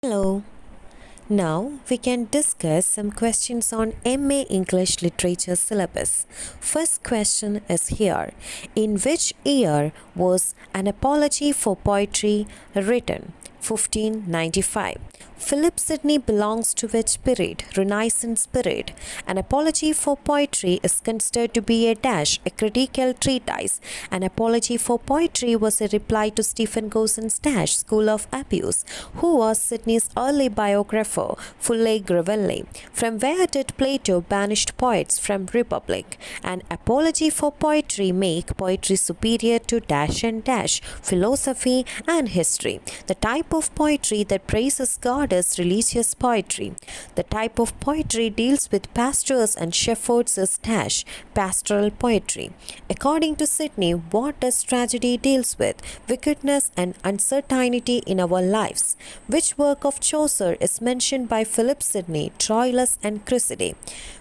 Hello. Now we can discuss some questions on MA English Literature syllabus. First question is here. In which year was An Apology for Poetry written? 1595. Philip Sidney belongs to which period? Renaissance period. An Apology for Poetry is considered to be a critical treatise. An Apology for Poetry was a reply to Stephen Gossen's School of Abuse, who was Sidney's early biographer, Fulle Gravelly. From where did Plato banished poets from Republic? An Apology for Poetry make poetry superior to and philosophy and history. The type of poetry that praises God is religious poetry. The type of poetry deals with pastors and shepherds is pastoral poetry. According to Sidney, what does tragedy deals with? Wickedness and uncertainty in our lives. Which work of Chaucer is mentioned by Philip Sidney, Troilus and Cressida?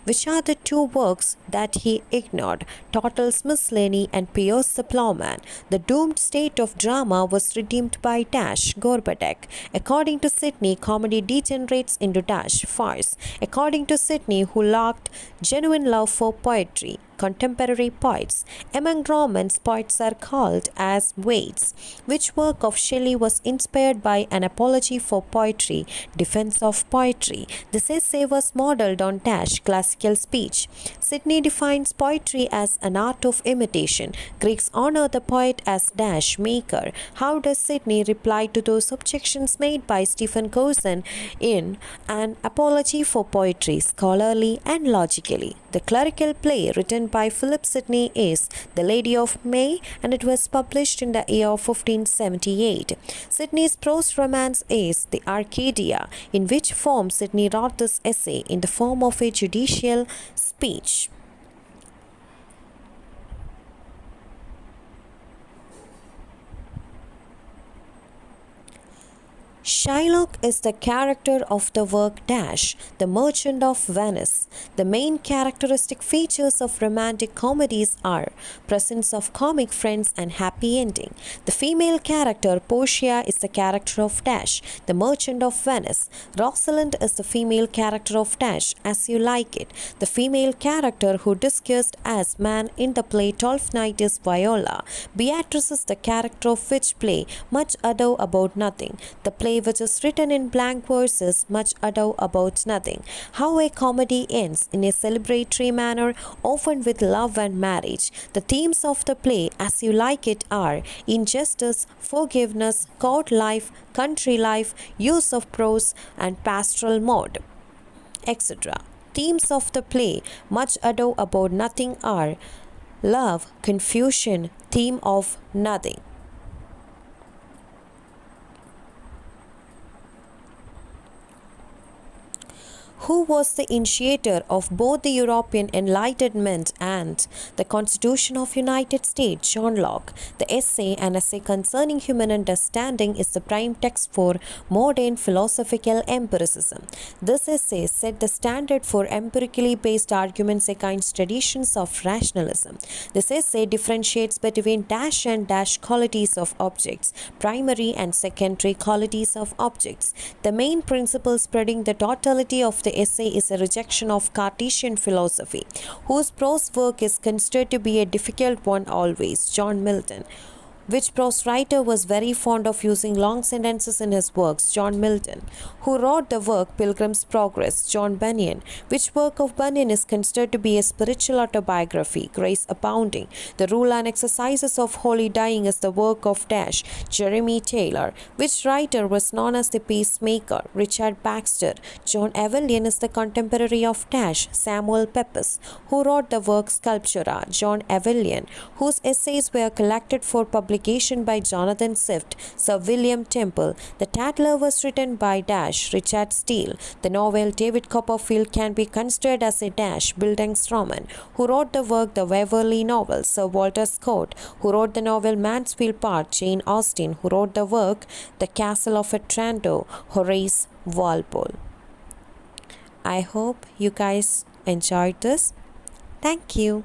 Which are the two works that he ignored? Tottel's Miscellany and Pierce the Plowman. The doomed state of drama was redeemed by Gorbatek. According to Sidney, comedy degenerates into farce. According to Sidney, who lacked genuine love for poetry. Contemporary poets. Among Romans, poets are called as Waits. Which work of Shelley was inspired by An Apology for Poetry, Defense of Poetry? This essay was modeled on classical speech. Sidney defines poetry as an art of imitation. Greeks honor the poet as maker. How does Sidney reply to those objections made by Stephen Gossen in An Apology for Poetry, scholarly and logically? The clerical play written by Philip Sidney is The Lady of May, and it was published in the year of 1578. Sidney's prose romance is The Arcadia. In which form Sidney wrote this essay? In the form of a judicial speech. Shylock is the character of the work The Merchant of Venice. The main characteristic features of romantic comedies are presence of comic friends and happy ending. The female character Portia is the character of The Merchant of Venice. Rosalind is the female character of As You Like It. The female character who discussed as man in the play Twelfth Night is Viola. Beatrice is the character of which play Much Ado About Nothing. The play which is written in blank verses Much Ado About Nothing. How a comedy ends in a celebratory manner, often with love and marriage. The themes of the play As You Like It are injustice, forgiveness, court life, country life, use of prose and pastoral mode, etc. Themes of the play Much Ado About Nothing are love, confusion, theme of nothing. Who was the initiator of both the European Enlightenment and the Constitution of United States? John Locke. The essay, An Essay Concerning Human Understanding, is the prime text for modern philosophical empiricism. This essay set the standard for empirically based arguments against traditions of rationalism. This essay differentiates between and qualities of objects, primary and secondary qualities of objects. The main principle spreading the totality of the essay is a rejection of Cartesian philosophy, whose prose work is considered to be a difficult one always. John Milton. Which prose writer was very fond of using long sentences in his works? John Milton. Who wrote the work Pilgrim's Progress? John Bunyan. Which work of Bunyan is considered to be a spiritual autobiography? Grace Abounding. The Rule and Exercises of Holy Dying is the work of Jeremy Taylor. Which writer was known as the Peacemaker? Richard Baxter. John Evelyn is the contemporary of Samuel Pepys. Who wrote the work Sculptura? John Evelyn. Whose essays were collected for publication by Jonathan Swift, Sir William Temple. The Tatler was written by Richard Steele. The novel David Copperfield can be considered as a Bildungsroman. Who wrote the work The Waverley Novels? Sir Walter Scott. Who wrote the novel Mansfield Park? Jane Austen. Who wrote the work The Castle of Otranto? Horace Walpole. I hope you guys enjoyed this. Thank you.